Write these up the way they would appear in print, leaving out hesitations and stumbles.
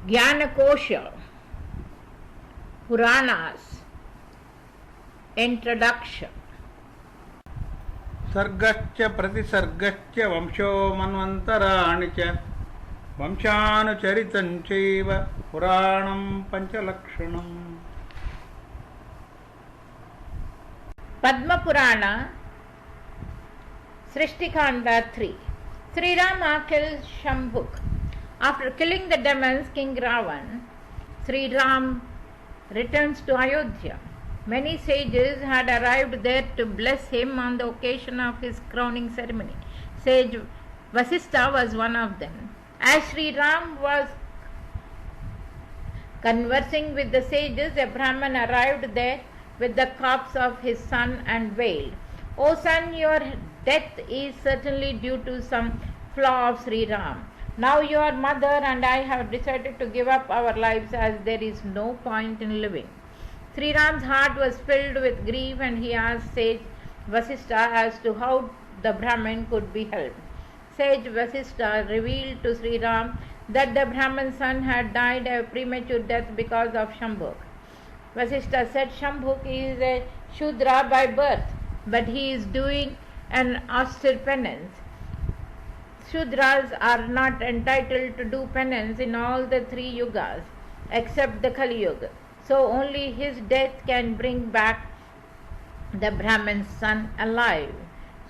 Jnanakosha, Puranas, Introduction. Sargascha pratisargascha vamsho manvantarani cha vamshanucharitanchaiva Puranam Panchalakshanam. Padma Purana, Shrishti Kanda 3. Sri Rama kills Shambhuk. After killing the demons, King Ravan, Sri Ram returns to Ayodhya. Many sages had arrived there to bless him on the occasion of his crowning ceremony. Sage Vasistha was one of them. As Sri Ram was conversing with the sages, a Brahman arrived there with the corpse of his son and wailed, "O son, your death is certainly due to some flaw of Sri Ram. Now your mother and I have decided to give up our lives as there is no point in living." Sri Ram's heart was filled with grief and he asked Sage Vasistha as to how the Brahmin could be helped. Sage Vasistha revealed to Sri Ram that the Brahman's son had died a premature death because of Shambhuk. Vasistha said, "Shambhuk is a Shudra by birth, but he is doing an austere penance. Shudras are not entitled to do penance in all the 3 yugas except the Kali Yuga. So only his death can bring back the Brahman's son alive."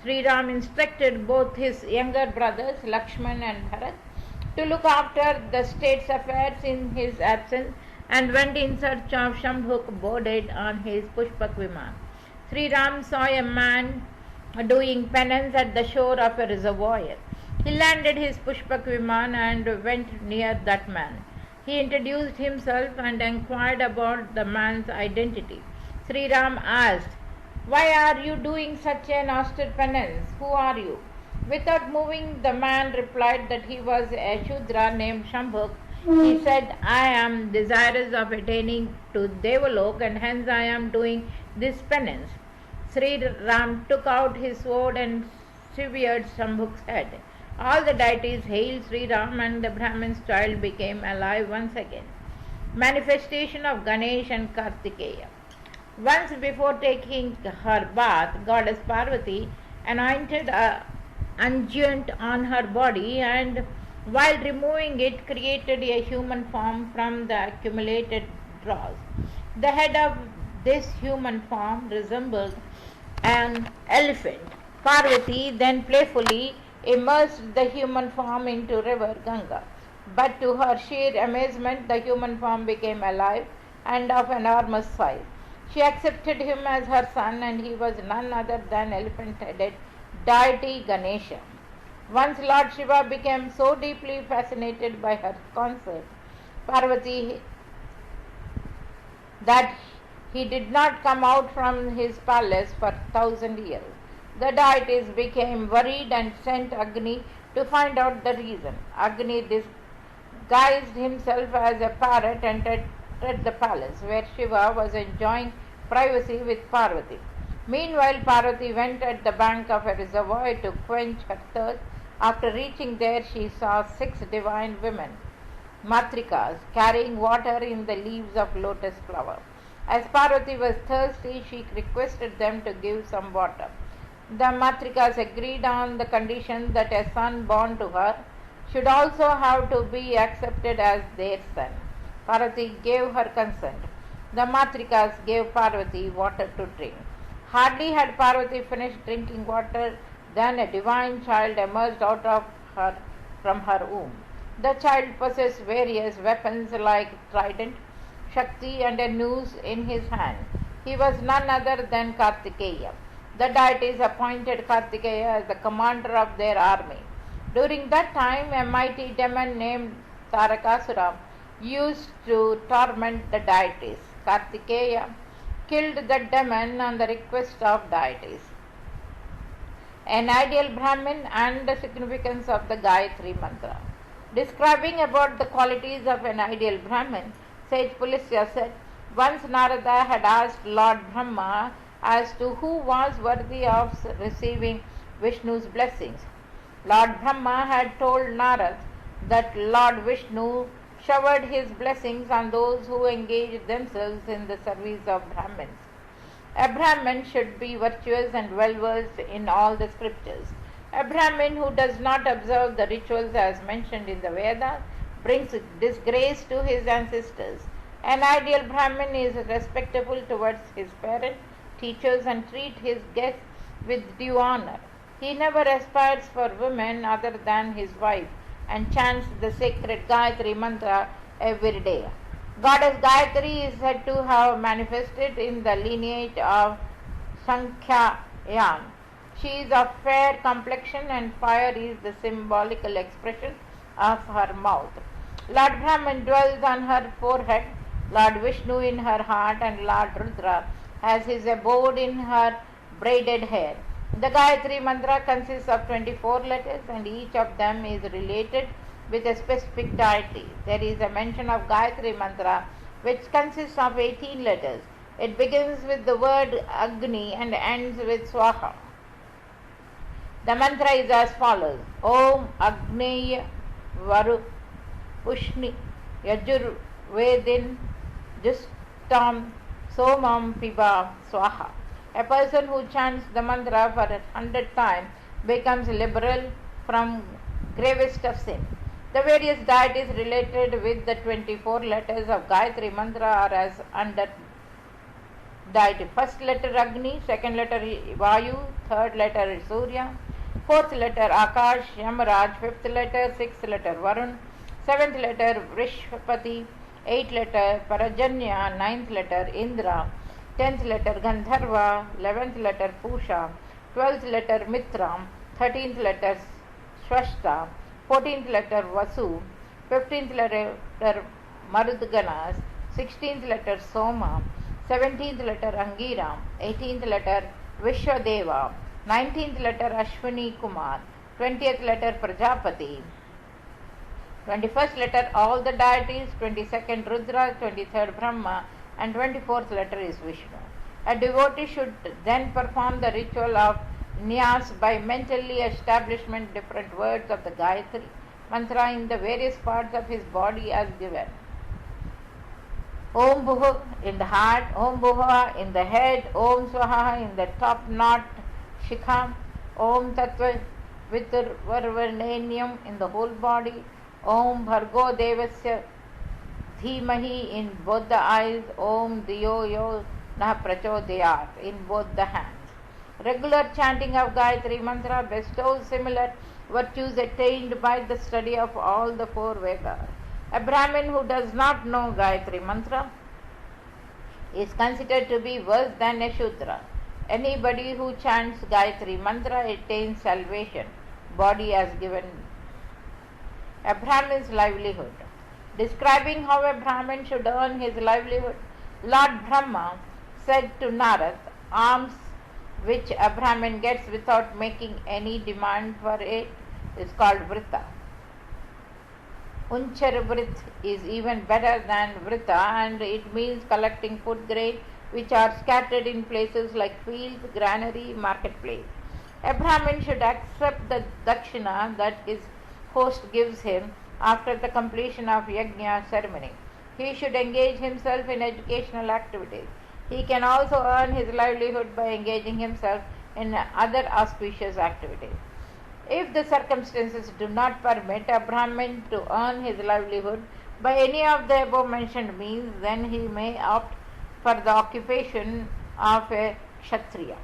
Sri Ram instructed both his younger brothers Lakshman and Bharat to look after the state's affairs in his absence and went in search of Shambhuk boarded on his Pushpak Viman. Sri Ram saw a man doing penance at the shore of a reservoir. He landed his Pushpak Viman and went near that man. He introduced himself and inquired about the man's identity. Sri Ram asked, "Why are you doing such an austere penance? Who are you?" Without moving, the man replied that he was a Shudra named Shambhuk. He said, "I am desirous of attaining to Devalok and hence I am doing this penance." Sri Ram took out his sword and severed Shambhuk's head. All the deities hailed Sri Ram and the Brahmin's child became alive once again. Manifestation of Ganesh and Kartikeya. Once before taking her bath, goddess Parvati anointed unguent on her body and while removing it created a human form from the accumulated dross. The head of this human form resembled an elephant. Parvati then playfully immersed the human form into river Ganga. But to her sheer amazement, the human form became alive and of enormous size. She accepted him as her son and he was none other than elephant-headed deity Ganesha. Once Lord Shiva became so deeply fascinated by her concert, Parvati, that he did not come out from his palace for 1,000 years. The deities became worried and sent Agni to find out the reason. Agni disguised himself as a parrot and entered the palace where Shiva was enjoying privacy with Parvati. Meanwhile, Parvati went at the bank of a reservoir to quench her thirst. After reaching there, she saw 6 divine women, Matrikas, carrying water in the leaves of lotus flower. As Parvati was thirsty, she requested them to give some water. The Matrikas agreed on the condition that a son born to her should also have to be accepted as their son. Parvati gave her consent. The Matrikas gave Parvati water to drink. Hardly had Parvati finished drinking water than a divine child emerged out of her from her womb. The child possessed various weapons like trident, Shakti and a noose in his hand. He was none other than Kartikeya. The deities appointed Kartikeya as the commander of their army. During that time, a mighty demon named Tarakasura used to torment the deities. Kartikeya killed the demon on the request of deities. An ideal Brahmin and the significance of the Gayatri mantra. Describing about the qualities of an ideal Brahmin, Sage Pulisya said, once Narada had asked Lord Brahma as to who was worthy of receiving Vishnu's blessings. Lord Brahma had told Narad that Lord Vishnu showered his blessings on those who engaged themselves in the service of Brahmins. A Brahmin should be virtuous and well versed in all the scriptures. A Brahmin who does not observe the rituals as mentioned in the Vedas brings disgrace to his ancestors. An ideal Brahmin is respectful towards his parents, teachers, and treats his guests with due honor. He never aspires for women other than his wife and chants the sacred Gayatri mantra every day. Goddess Gayatri is said to have manifested in the lineage of Sankhyayan. She is of fair complexion and fire is the symbolical expression of her mouth. Lord Brahman dwells on her forehead, Lord Vishnu in her heart, and Lord Rudra has his abode in her braided hair. The Gayatri mantra consists of 24 letters and each of them is related with a specific deity. There is a mention of Gayatri mantra which consists of 18 letters. It begins with the word Agni and ends with Swaha. The mantra is as follows: Om Agneya Varu Pushni Yajur Vedin Justam Somam Piba Swaha. A person who chants the mantra for 100 times becomes liberal from gravest of sin. The various deities related with the 24 letters of Gayatri mantra are as under deity. First letter Agni, second letter Vayu, third letter Surya, fourth letter Akash, Yamaraj, fifth letter, sixth letter Varun, seventh letter Vrishpati, eighth letter Parajanya, ninth letter Indra, 10th letter Gandharva, 11th letter Pusha, 12th letter Mitra, 13th letter Swashta, 14th letter Vasu, 15th letter Marudganas, 16th letter Soma, 17th letter Angira, 18th letter Vishwadeva, 19th letter Ashwini Kumar, 20th letter Prajapati, 21st letter all the deities, 22nd Rudra, 23rd Brahma, and 24th letter is Vishnu. A devotee should then perform the ritual of Nyas by mentally establishing different words of the Gayatri mantra in the various parts of his body as given. Om Bhuh in the heart, Om Bhuha in the head, Om Swaha in the top knot Shikha, Om Tattva Viturvarvanenium in the whole body, Om Bhargo Devasya Dhimahi in both the eyes, Om Diyo Yo Nah Prachodayat in both the hands. Regular chanting of Gayatri mantra bestows similar virtues attained by the study of all the four Vedas. A Brahmin who does not know Gayatri mantra is considered to be worse than a Shudra. Anybody who chants Gayatri mantra attains salvation, body as given. A Brahmin's livelihood. Describing how a Brahmin should earn his livelihood, Lord Brahma said to Narad, alms which a Brahmin gets without making any demand for it is called Vrita. Unchar Vrit is even better than Vrita, and it means collecting food grain which are scattered in places like fields, granary, marketplace. A Brahmin should accept the dakshina that his host gives him after the completion of yajna ceremony. He should engage himself in educational activities. He can also earn his livelihood by engaging himself in other auspicious activities. If the circumstances do not permit a Brahmin to earn his livelihood by any of the above mentioned means, then he may opt for the occupation of a Kshatriya.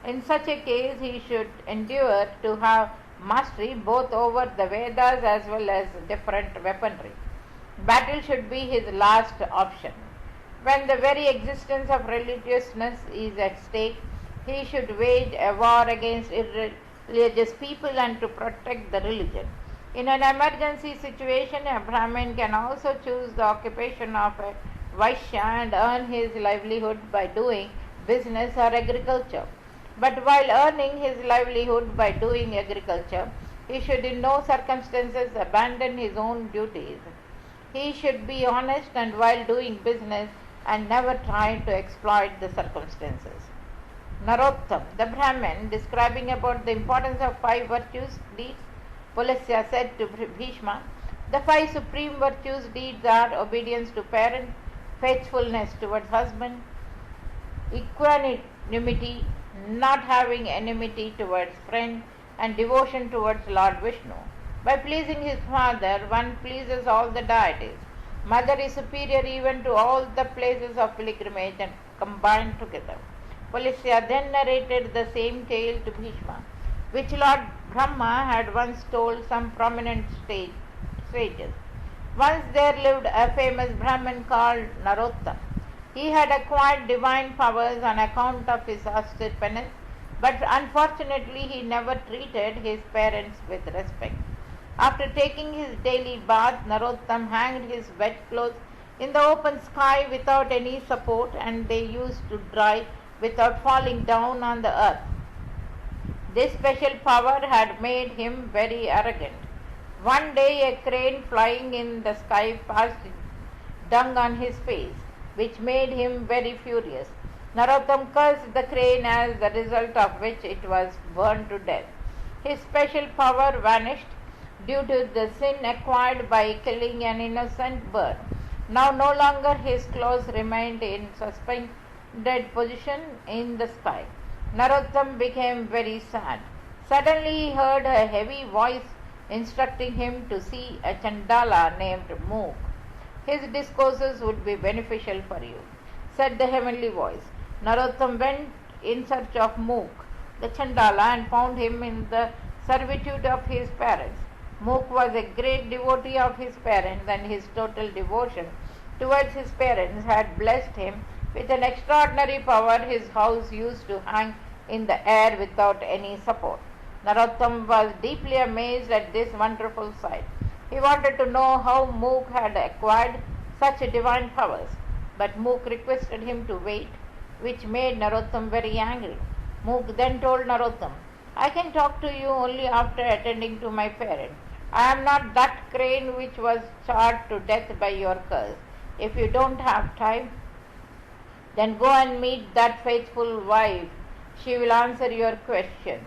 In such a case, he should endeavor to have mastery both over the Vedas as well as different weaponry. Battle should be his last option. When the very existence of religiousness is at stake, he should wage a war against irreligious people and to protect the religion. In an emergency situation, a Brahmin can also choose the occupation of a Vaishya and earn his livelihood by doing business or agriculture. But while earning his livelihood by doing agriculture, he should in no circumstances abandon his own duties. He should be honest and while doing business and never try to exploit the circumstances. Narottam, the Brahmin, describing about the importance of 5 virtues, deeds, Pulasya said to Bhishma, The five supreme virtues deeds are obedience to parent, faithfulness towards husband, equanimity, not having enmity towards friend, and devotion towards Lord Vishnu. By pleasing his father, one pleases all the deities. Mother is superior even to all the places of pilgrimage and combined together. Pulisya then narrated the same tale to Bhishma, which Lord Brahma had once told some prominent sages. Once there lived a famous Brahmin called Narottam. He had acquired divine powers on account of his austere penance, but unfortunately he never treated his parents with respect. After taking his daily bath, Narottam hanged his wet clothes in the open sky without any support, and they used to dry without falling down on the earth. This special power had made him very arrogant. One day a crane flying in the sky passed dung on his face, which made him very furious. Narottam cursed the crane, as the result of which it was burned to death. His special power vanished due to the sin acquired by killing an innocent bird. Now no longer his clothes remained in suspended position in the sky. Narottam became very sad. Suddenly he heard a heavy voice instructing him to see a Chandala named Mook. His discourses would be beneficial for you, said the heavenly voice. Narottam went in search of Mook, the Chandala, and found him in the servitude of his parents. Mook was a great devotee of his parents, and his total devotion towards his parents had blessed him with an extraordinary power. His house used to hang in the air without any support. Narottam was deeply amazed at this wonderful sight. He wanted to know how Mook had acquired such divine powers, but Mook requested him to wait, which made Narottam very angry. Mook then told Narottam, I can talk to you only after attending to my parent. I am not that crane which was charred to death by your curse. If you don't have time, then go and meet that faithful wife. She will answer your questions.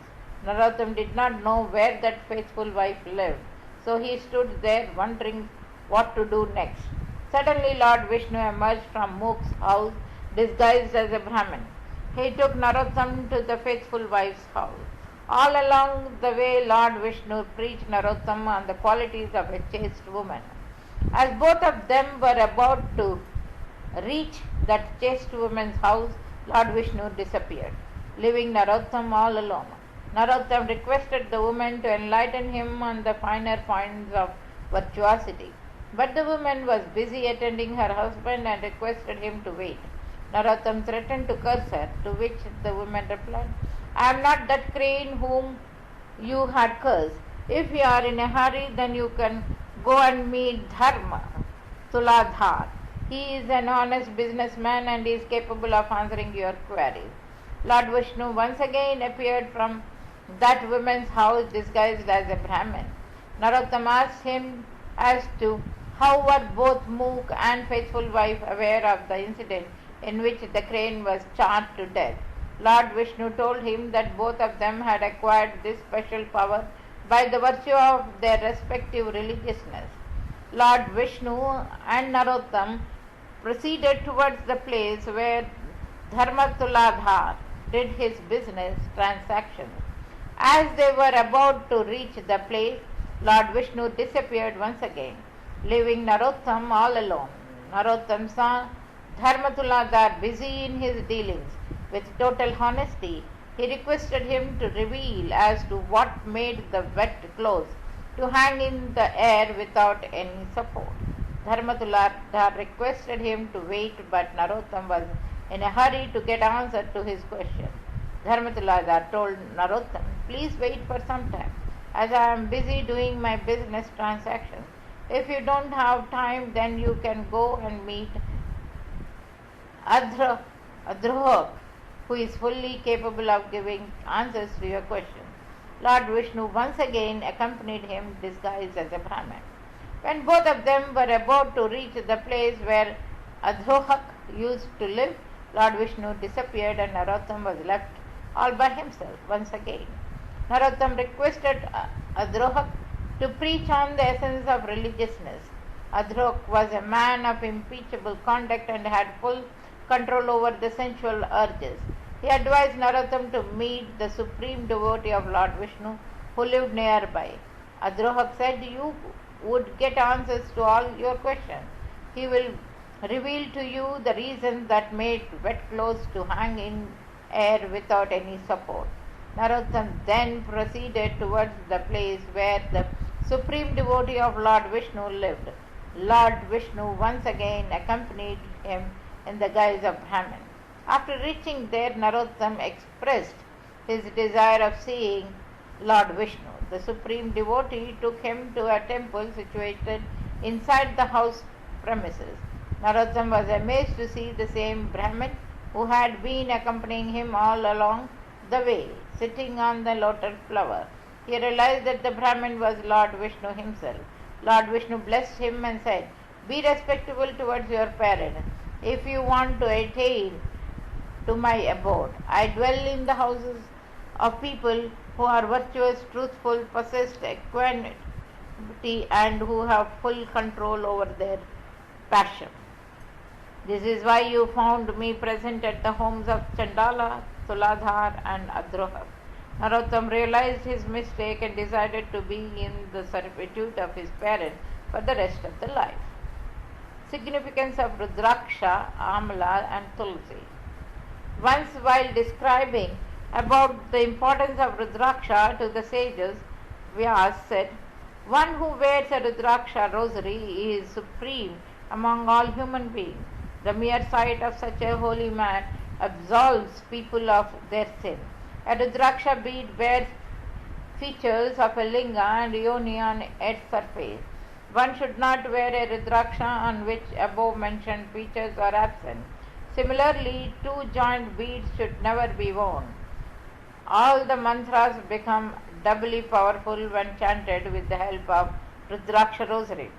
Narottam did not know where that faithful wife lived, so he stood there wondering what to do next. Suddenly Lord Vishnu emerged from Mook's house disguised as a Brahmin. He took Narottam to the faithful wife's house. All along the way Lord Vishnu preached Narottam on the qualities of a chaste woman. As both of them were about to reach that chaste woman's house, Lord Vishnu disappeared, leaving Narottam all alone. Narottam requested the woman to enlighten him on the finer points of virtuosity, but the woman was busy attending her husband and requested him to wait. Narottam threatened to curse her, to which the woman replied, I am not that crane whom you had cursed. If you are in a hurry, then you can go and meet Dharma Tuladhar. He is an honest businessman and is capable of answering your queries. Lord Vishnu once again appeared from that woman's house disguised as a Brahmin. Narottam asked him as to how were both Mook and faithful wife aware of the incident in which the crane was charred to death. Lord Vishnu told him that both of them had acquired this special power by the virtue of their respective religiousness. Lord Vishnu and Narottam proceeded towards the place where Dharmatuladhar did his business transactions. As they were about to reach the place, Lord Vishnu disappeared once again, leaving Narottam all alone. Narottam saw Dharmatuladhar busy in his dealings. With total honesty, he requested him to reveal as to what made the wet clothes to hang in the air without any support. Dharmatuladhar requested him to wait, but Narottam was in a hurry to get answer to his question. Dharmatuladhar told Narottam, please wait for some time, as I am busy doing my business transactions. If you don't have time, then you can go and meet Adrohak, who is fully capable of giving answers to your questions. Lord Vishnu once again accompanied him disguised as a Brahmin. When both of them were about to reach the place where Adrohak used to live, Lord Vishnu disappeared and Narottam was left all by himself once again. Narottam requested Adrohak to preach on the essence of religiousness. Adrok was a man of impeachable conduct and had full control over the sensual urges. He advised Narottam to meet the supreme devotee of Lord Vishnu who lived nearby. Adrohak said, "You would get answers to all your questions. He will reveal to you the reasons that made wet clothes to hang in air without any support." Narottam then proceeded towards the place where the supreme devotee of Lord Vishnu lived. Lord Vishnu once again accompanied him in the guise of Brahman. After reaching there, Narottam expressed his desire of seeing Lord Vishnu. The supreme devotee took him to a temple situated inside the house premises. Narottam was amazed to see the same Brahman who had been accompanying him all along the way, sitting on the lotus flower. He realized that the Brahman was Lord Vishnu himself. Lord Vishnu blessed him and said, "Be respectful towards your parents. If you want to attain to my abode, I dwell in the houses of people who are virtuous, truthful, possess equanimity, and who have full control over their passion. This is why you found me present at the homes of Chandala, Tuladhar, and Adroha." Narottam realized his mistake and decided to be in the servitude of his parents for the rest of the life. Significance of Rudraksha, Amla, and Tulsi. Once, while describing about the importance of Rudraksha to the sages, Vyas said, "One who wears a Rudraksha rosary is supreme among all human beings. The mere sight of such a holy man absolves people of their sin. A Rudraksha bead bears features of a linga and yoni on its surface. One should not wear a Rudraksha on which above mentioned features are absent. Similarly, two joint beads should never be worn. All the mantras become doubly powerful when chanted with the help of Rudraksha rosary.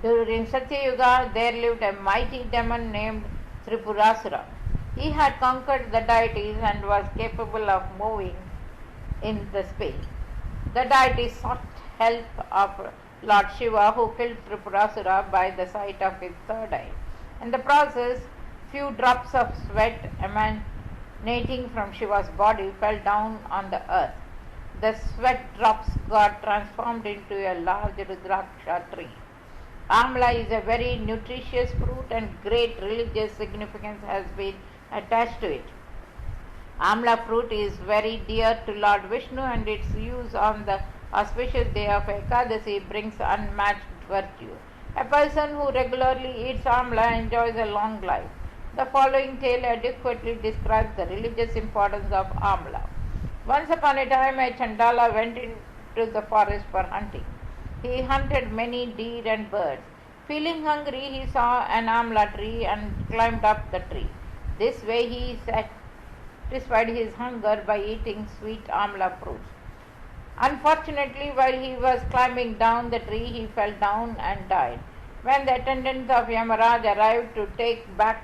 During Satyayuga, there lived a mighty demon named Tripurasura. He had conquered the deities and was capable of moving in the space. The deities sought help of Lord Shiva, who killed Tripurasura by the sight of his third eye. In the process, few drops of sweat emanating from Shiva's body fell down on the earth. The sweat drops got transformed into a large Rudraksha tree. Amla is a very nutritious fruit and great religious significance has been attached to it. Amla fruit is very dear to Lord Vishnu and its use on the auspicious day of Ekadasi brings unmatched virtue. A person who regularly eats amla enjoys a long life. The following tale adequately describes the religious importance of amla. Once upon a time, a Chandala went into the forest for hunting. He hunted many deer and birds. Feeling hungry, he saw an amla tree and climbed up the tree. This way he satisfied his hunger by eating sweet amla fruits. Unfortunately, while he was climbing down the tree, he fell down and died. When the attendants of Yamaraj arrived to take back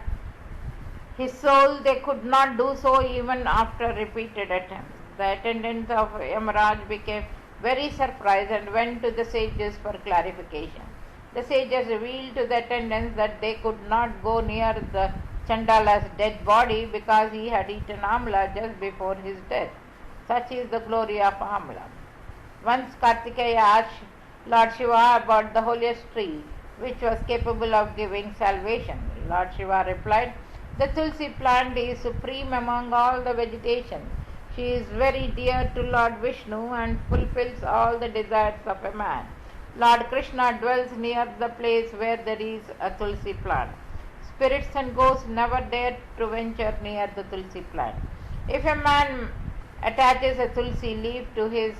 his soul, they could not do so even after repeated attempts. The attendants of Yamaraj became very surprised and went to the sages for clarification. The sages revealed to the attendants that they could not go near the Chandala's dead body because he had eaten amla just before his death. Such is the glory of amla. Once Kartikeya asked Lord Shiva about the holiest tree which was capable of giving salvation. Lord Shiva replied, "The Tulsi plant is supreme among all the vegetation. She is very dear to Lord Vishnu and fulfills all the desires of a man. Lord Krishna dwells near the place where there is a Tulsi plant. Spirits and ghosts never dare to venture near the Tulsi plant. If a man attaches a Tulsi leaf to his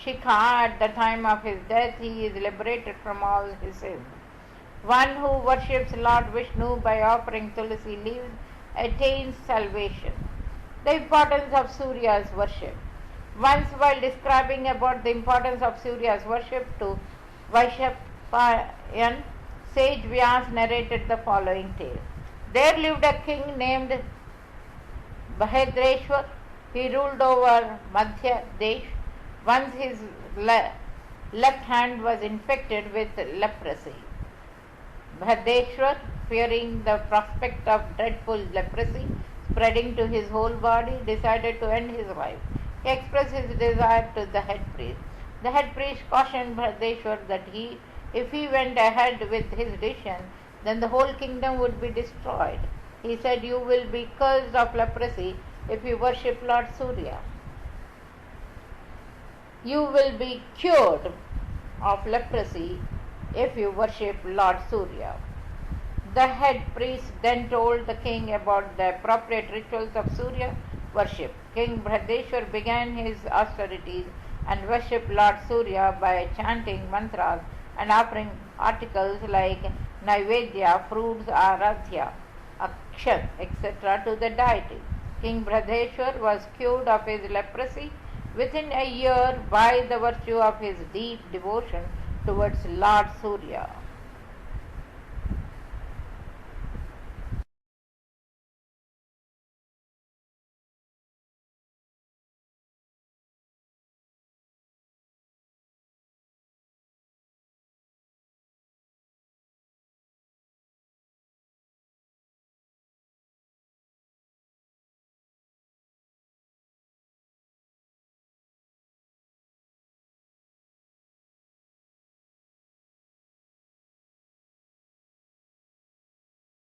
shikha at the time of his death, he is liberated from all his sins. One who worships Lord Vishnu by offering Tulsi leaves attains salvation." The importance of Surya's worship. Once, while describing about the importance of Surya's worship to Vaishyapayan, sage Vyas narrated the following tale. There lived a king named Bahadreshwar. He ruled over Madhya Desh. Once his left hand was infected with leprosy. Bhadeshwar, fearing the prospect of dreadful leprosy spreading to his whole body, decided to end his life. He expressed his desire to the head priest. The head priest cautioned Bhadeshwar that if he went ahead with his decision, then the whole kingdom would be destroyed. He said, "You will be cursed of leprosy if you worship Lord Surya. You will be cured of leprosy if you worship Lord Surya." The head priest then told the king about the appropriate rituals of Surya worship. King Bhadeshwar began his austerities and worshipped Lord Surya by chanting mantras and offering articles like Naivedya, fruits, Aradhya, Akshat, etc. to the deity. King Bhadeshwar was cured of his leprosy within a year by the virtue of his deep devotion towards Lord Surya.